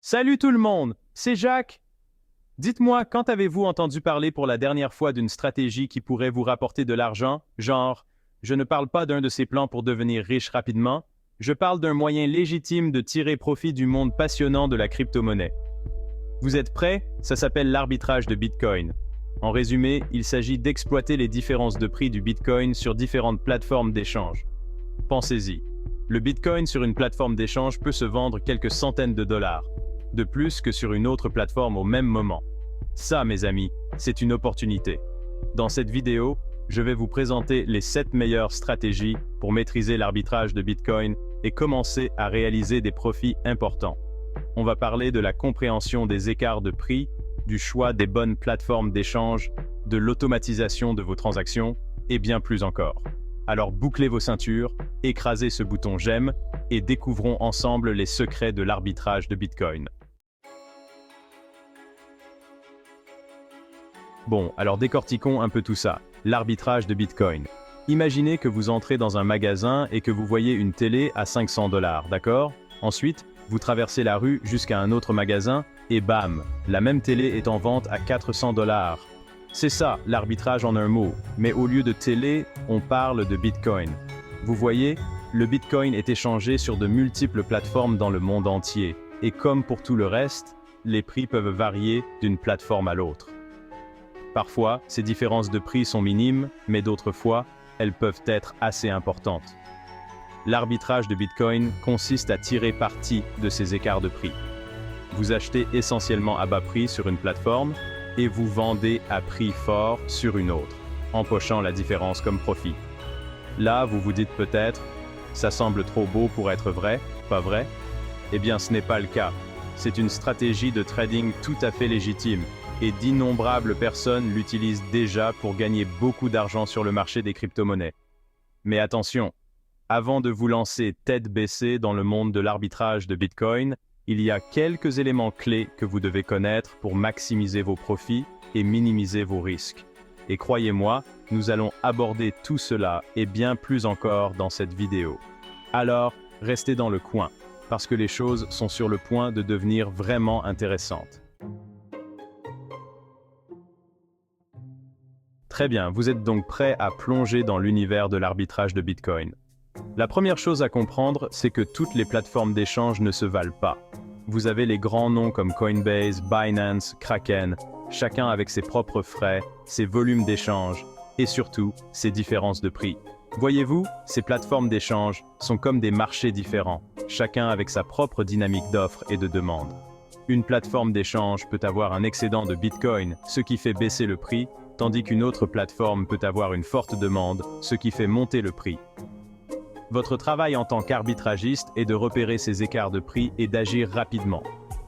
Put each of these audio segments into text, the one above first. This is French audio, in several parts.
Salut tout le monde, c'est Jacques. Dites-moi, quand avez-vous entendu parler pour la dernière fois d'une stratégie qui pourrait vous rapporter de l'argent? Genre, je ne parle pas d'un de ces plans pour devenir riche rapidement, je parle d'un moyen légitime de tirer profit du monde passionnant de la crypto-monnaie. Vous êtes prêts? Ça s'appelle l'arbitrage de Bitcoin. En résumé, il s'agit d'exploiter les différences de prix du Bitcoin sur différentes plateformes d'échange. Pensez-y. Le Bitcoin sur une plateforme d'échange peut se vendre quelques centaines de dollars, de plus que sur une autre plateforme au même moment. Ça, mes amis, c'est une opportunité. Dans cette vidéo, je vais vous présenter les 7 meilleures stratégies pour maîtriser l'arbitrage de Bitcoin et commencer à réaliser des profits importants. On va parler de la compréhension des écarts de prix, du choix des bonnes plateformes d'échange, de l'automatisation de vos transactions et bien plus encore. Alors bouclez vos ceintures, écrasez ce bouton j'aime et découvrons ensemble les secrets de l'arbitrage de Bitcoin. Bon, alors décortiquons un peu tout ça. L'arbitrage de Bitcoin. Imaginez que vous entrez dans un magasin et que vous voyez une télé à 500 $, d'accord? Ensuite, vous traversez la rue jusqu'à un autre magasin et bam, la même télé est en vente à 400 $. C'est ça, l'arbitrage en un mot, mais au lieu de télé, on parle de Bitcoin. Vous voyez, le Bitcoin est échangé sur de multiples plateformes dans le monde entier, et comme pour tout le reste, les prix peuvent varier d'une plateforme à l'autre. Parfois, ces différences de prix sont minimes, mais d'autres fois, elles peuvent être assez importantes. L'arbitrage de Bitcoin consiste à tirer parti de ces écarts de prix. Vous achetez essentiellement à bas prix sur une plateforme et vous vendez à prix fort sur une autre, empochant la différence comme profit. Là, vous vous dites peut-être, ça semble trop beau pour être vrai, pas vrai? Eh bien, ce n'est pas le cas. C'est une stratégie de trading tout à fait légitime, et d'innombrables personnes l'utilisent déjà pour gagner beaucoup d'argent sur le marché des crypto-monnaies. Mais attention, avant de vous lancer tête baissée dans le monde de l'arbitrage de Bitcoin, il y a quelques éléments clés que vous devez connaître pour maximiser vos profits et minimiser vos risques. Et croyez-moi, nous allons aborder tout cela et bien plus encore dans cette vidéo. Alors, restez dans le coin, parce que les choses sont sur le point de devenir vraiment intéressantes. Très bien, vous êtes donc prêt à plonger dans l'univers de l'arbitrage de Bitcoin. La première chose à comprendre, c'est que toutes les plateformes d'échange ne se valent pas. Vous avez les grands noms comme Coinbase, Binance, Kraken, chacun avec ses propres frais, ses volumes d'échange et surtout ses différences de prix. Voyez-vous, ces plateformes d'échange sont comme des marchés différents, chacun avec sa propre dynamique d'offre et de demande. Une plateforme d'échange peut avoir un excédent de Bitcoin, ce qui fait baisser le prix, tandis qu'une autre plateforme peut avoir une forte demande, ce qui fait monter le prix. Votre travail en tant qu'arbitragiste est de repérer ces écarts de prix et d'agir rapidement.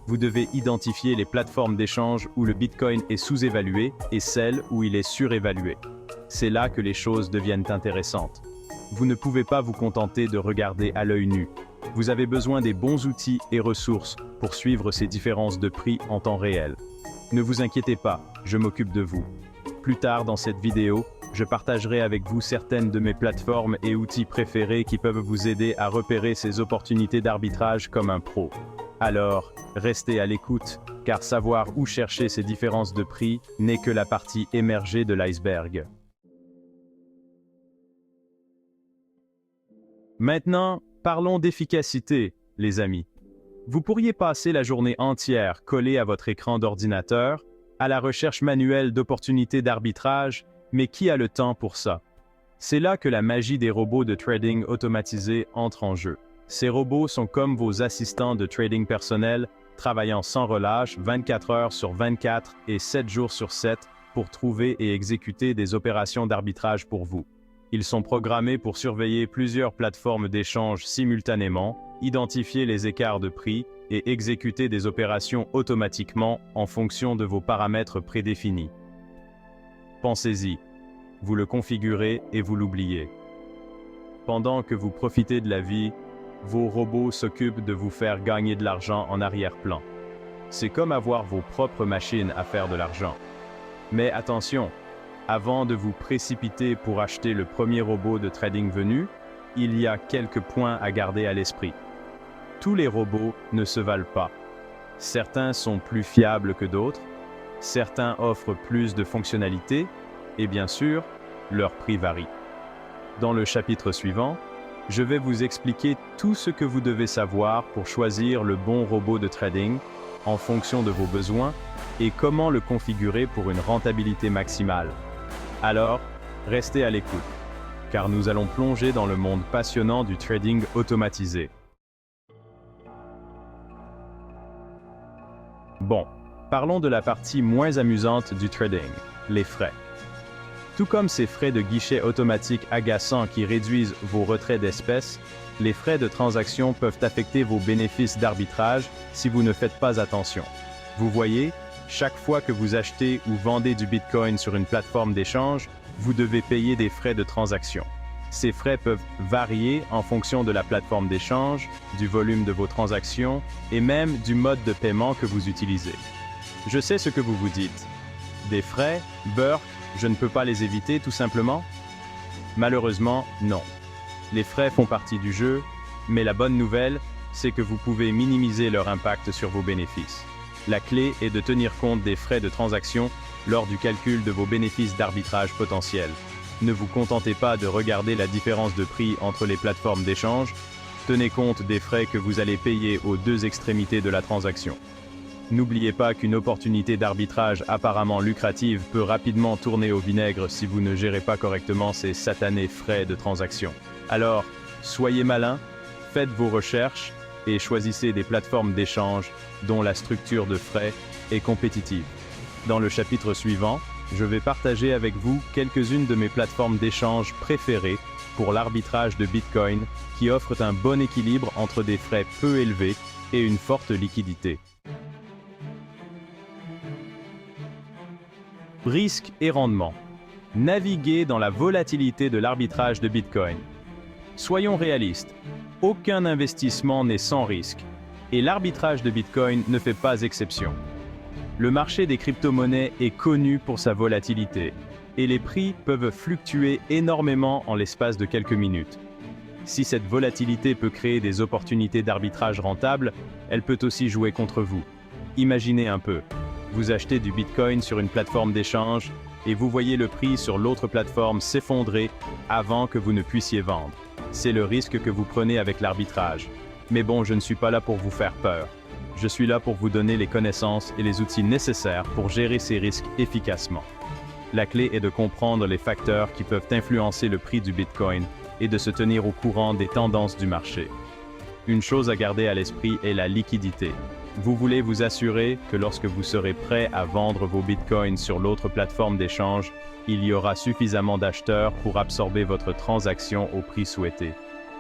Vous devez identifier les plateformes d'échange où le Bitcoin est sous-évalué et celles où il est surévalué. C'est là que les choses deviennent intéressantes. Vous ne pouvez pas vous contenter de regarder à l'œil nu. Vous avez besoin des bons outils et ressources pour suivre ces différences de prix en temps réel. Ne vous inquiétez pas, je m'occupe de vous. Plus tard dans cette vidéo, je partagerai avec vous certaines de mes plateformes et outils préférés qui peuvent vous aider à repérer ces opportunités d'arbitrage comme un pro. Alors, restez à l'écoute, car savoir où chercher ces différences de prix n'est que la partie émergée de l'iceberg. Maintenant, parlons d'efficacité, les amis. Vous pourriez passer la journée entière collé à votre écran d'ordinateur, à la recherche manuelle d'opportunités d'arbitrage, mais qui a le temps pour ça? C'est là que la magie des robots de trading automatisés entre en jeu. Ces robots sont comme vos assistants de trading personnels, travaillant sans relâche 24 heures sur 24 et 7 jours sur 7 pour trouver et exécuter des opérations d'arbitrage pour vous. Ils sont programmés pour surveiller plusieurs plateformes d'échange simultanément, identifier les écarts de prix et exécuter des opérations automatiquement en fonction de vos paramètres prédéfinis. Pensez-y, vous le configurez et vous l'oubliez. Pendant que vous profitez de la vie, vos robots s'occupent de vous faire gagner de l'argent en arrière-plan. C'est comme avoir vos propres machines à faire de l'argent. Mais attention, avant de vous précipiter pour acheter le premier robot de trading venu, il y a quelques points à garder à l'esprit. Tous les robots ne se valent pas. Certains sont plus fiables que d'autres, certains offrent plus de fonctionnalités, et bien sûr, leur prix varie. Dans le chapitre suivant, je vais vous expliquer tout ce que vous devez savoir pour choisir le bon robot de trading en fonction de vos besoins et comment le configurer pour une rentabilité maximale. Alors, restez à l'écoute, car nous allons plonger dans le monde passionnant du trading automatisé. Bon, parlons de la partie moins amusante du trading, les frais. Tout comme ces frais de guichet automatique agaçants qui réduisent vos retraits d'espèces, les frais de transaction peuvent affecter vos bénéfices d'arbitrage si vous ne faites pas attention. Vous voyez, chaque fois que vous achetez ou vendez du Bitcoin sur une plateforme d'échange, vous devez payer des frais de transaction. Ces frais peuvent varier en fonction de la plateforme d'échange, du volume de vos transactions et même du mode de paiement que vous utilisez. Je sais ce que vous vous dites. Des frais, beurre, je ne peux pas les éviter tout simplement? Malheureusement, non. Les frais font partie du jeu, mais la bonne nouvelle, c'est que vous pouvez minimiser leur impact sur vos bénéfices. La clé est de tenir compte des frais de transaction lors du calcul de vos bénéfices d'arbitrage potentiels. Ne vous contentez pas de regarder la différence de prix entre les plateformes d'échange, tenez compte des frais que vous allez payer aux deux extrémités de la transaction. N'oubliez pas qu'une opportunité d'arbitrage apparemment lucrative peut rapidement tourner au vinaigre si vous ne gérez pas correctement ces satanés frais de transaction. Alors, soyez malin, faites vos recherches et choisissez des plateformes d'échange dont la structure de frais est compétitive. Dans le chapitre suivant, je vais partager avec vous quelques-unes de mes plateformes d'échange préférées pour l'arbitrage de Bitcoin qui offrent un bon équilibre entre des frais peu élevés et une forte liquidité. Risque et rendement. Naviguer dans la volatilité de l'arbitrage de Bitcoin. Soyons réalistes, aucun investissement n'est sans risque, et l'arbitrage de Bitcoin ne fait pas exception. Le marché des crypto-monnaies est connu pour sa volatilité, et les prix peuvent fluctuer énormément en l'espace de quelques minutes. Si cette volatilité peut créer des opportunités d'arbitrage rentables, elle peut aussi jouer contre vous. Imaginez un peu. Vous achetez du Bitcoin sur une plateforme d'échange et vous voyez le prix sur l'autre plateforme s'effondrer avant que vous ne puissiez vendre. C'est le risque que vous prenez avec l'arbitrage. Mais bon, je ne suis pas là pour vous faire peur. Je suis là pour vous donner les connaissances et les outils nécessaires pour gérer ces risques efficacement. La clé est de comprendre les facteurs qui peuvent influencer le prix du Bitcoin et de se tenir au courant des tendances du marché. Une chose à garder à l'esprit est la liquidité. Vous voulez vous assurer que lorsque vous serez prêt à vendre vos bitcoins sur l'autre plateforme d'échange, il y aura suffisamment d'acheteurs pour absorber votre transaction au prix souhaité.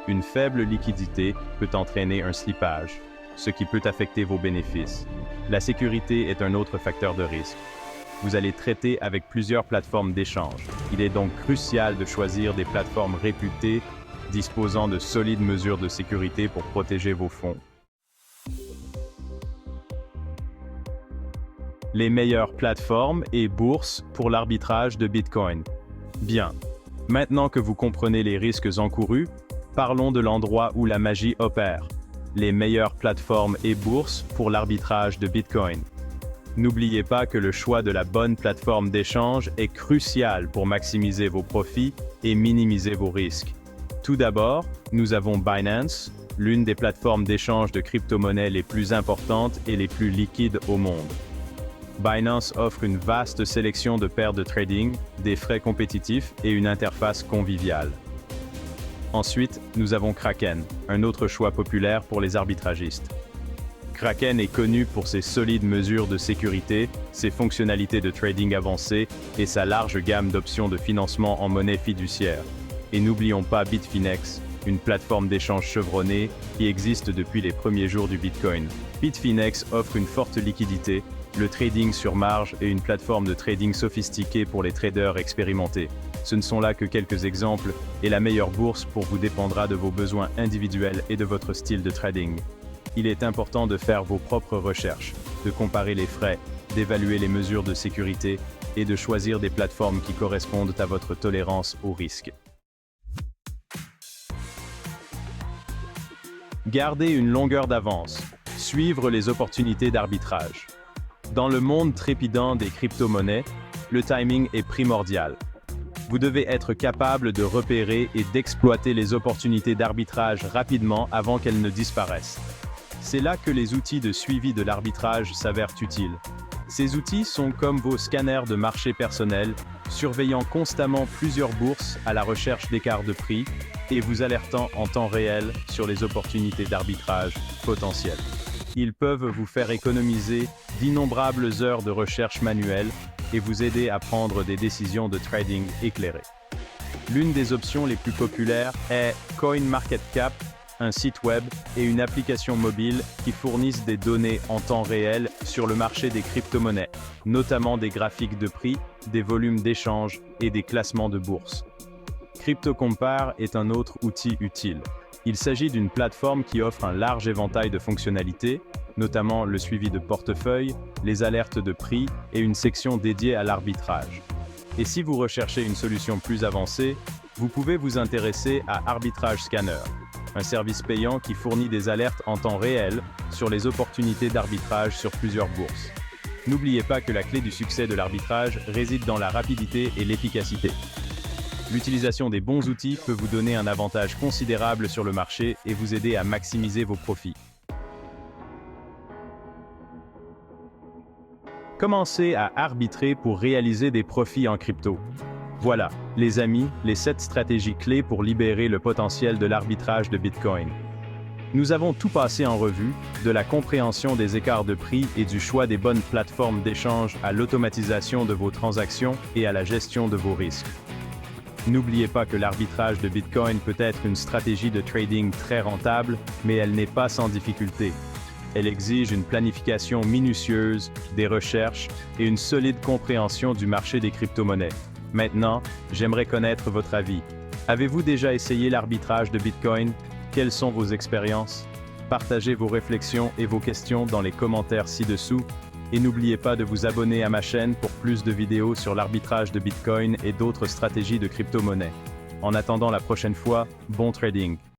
Une faible liquidité peut entraîner un slippage, ce qui peut affecter vos bénéfices. La sécurité est un autre facteur de risque. Vous allez traiter avec plusieurs plateformes d'échange. Il est donc crucial de choisir des plateformes réputées, disposant de solides mesures de sécurité pour protéger vos fonds. Les meilleures plateformes et bourses pour l'arbitrage de Bitcoin. Bien, maintenant que vous comprenez les risques encourus, parlons de l'endroit où la magie opère. Les meilleures plateformes et bourses pour l'arbitrage de Bitcoin. N'oubliez pas que le choix de la bonne plateforme d'échange est crucial pour maximiser vos profits et minimiser vos risques. Tout d'abord, nous avons Binance, l'une des plateformes d'échange de crypto-monnaies les plus importantes et les plus liquides au monde. Binance offre une vaste sélection de paires de trading, des frais compétitifs et une interface conviviale. Ensuite, nous avons Kraken, un autre choix populaire pour les arbitragistes. Kraken est connu pour ses solides mesures de sécurité, ses fonctionnalités de trading avancées et sa large gamme d'options de financement en monnaie fiduciaire. Et n'oublions pas Bitfinex, une plateforme d'échange chevronnée qui existe depuis les premiers jours du Bitcoin. Bitfinex offre une forte liquidité, le trading sur marge et une plateforme de trading sophistiquée pour les traders expérimentés. Ce ne sont là que quelques exemples, et la meilleure bourse pour vous dépendra de vos besoins individuels et de votre style de trading. Il est important de faire vos propres recherches, de comparer les frais, d'évaluer les mesures de sécurité et de choisir des plateformes qui correspondent à votre tolérance au risque. Gardez une longueur d'avance. Suivre les opportunités d'arbitrage. Dans le monde trépidant des crypto-monnaies, le timing est primordial. Vous devez être capable de repérer et d'exploiter les opportunités d'arbitrage rapidement avant qu'elles ne disparaissent. C'est là que les outils de suivi de l'arbitrage s'avèrent utiles. Ces outils sont comme vos scanners de marché personnels, surveillant constamment plusieurs bourses à la recherche d'écarts de prix et vous alertant en temps réel sur les opportunités d'arbitrage potentielles. Ils peuvent vous faire économiser d'innombrables heures de recherche manuelle et vous aider à prendre des décisions de trading éclairées. L'une des options les plus populaires est CoinMarketCap, un site web et une application mobile qui fournissent des données en temps réel sur le marché des crypto-monnaies, notamment des graphiques de prix, des volumes d'échange et des classements de bourse. CryptoCompare est un autre outil utile. Il s'agit d'une plateforme qui offre un large éventail de fonctionnalités, notamment le suivi de portefeuille, les alertes de prix et une section dédiée à l'arbitrage. Et si vous recherchez une solution plus avancée, vous pouvez vous intéresser à Arbitrage Scanner, un service payant qui fournit des alertes en temps réel sur les opportunités d'arbitrage sur plusieurs bourses. N'oubliez pas que la clé du succès de l'arbitrage réside dans la rapidité et l'efficacité. L'utilisation des bons outils peut vous donner un avantage considérable sur le marché et vous aider à maximiser vos profits. Commencez à arbitrer pour réaliser des profits en crypto. Voilà, les amis, les 7 stratégies clés pour libérer le potentiel de l'arbitrage de Bitcoin. Nous avons tout passé en revue, de la compréhension des écarts de prix et du choix des bonnes plateformes d'échange à l'automatisation de vos transactions et à la gestion de vos risques. N'oubliez pas que l'arbitrage de Bitcoin peut être une stratégie de trading très rentable, mais elle n'est pas sans difficulté. Elle exige une planification minutieuse, des recherches et une solide compréhension du marché des crypto-monnaies. Maintenant, j'aimerais connaître votre avis. Avez-vous déjà essayé l'arbitrage de Bitcoin? Quelles sont vos expériences? Partagez vos réflexions et vos questions dans les commentaires ci-dessous. Et n'oubliez pas de vous abonner à ma chaîne pour plus de vidéos sur l'arbitrage de Bitcoin et d'autres stratégies de crypto-monnaies. En attendant la prochaine fois, bon trading!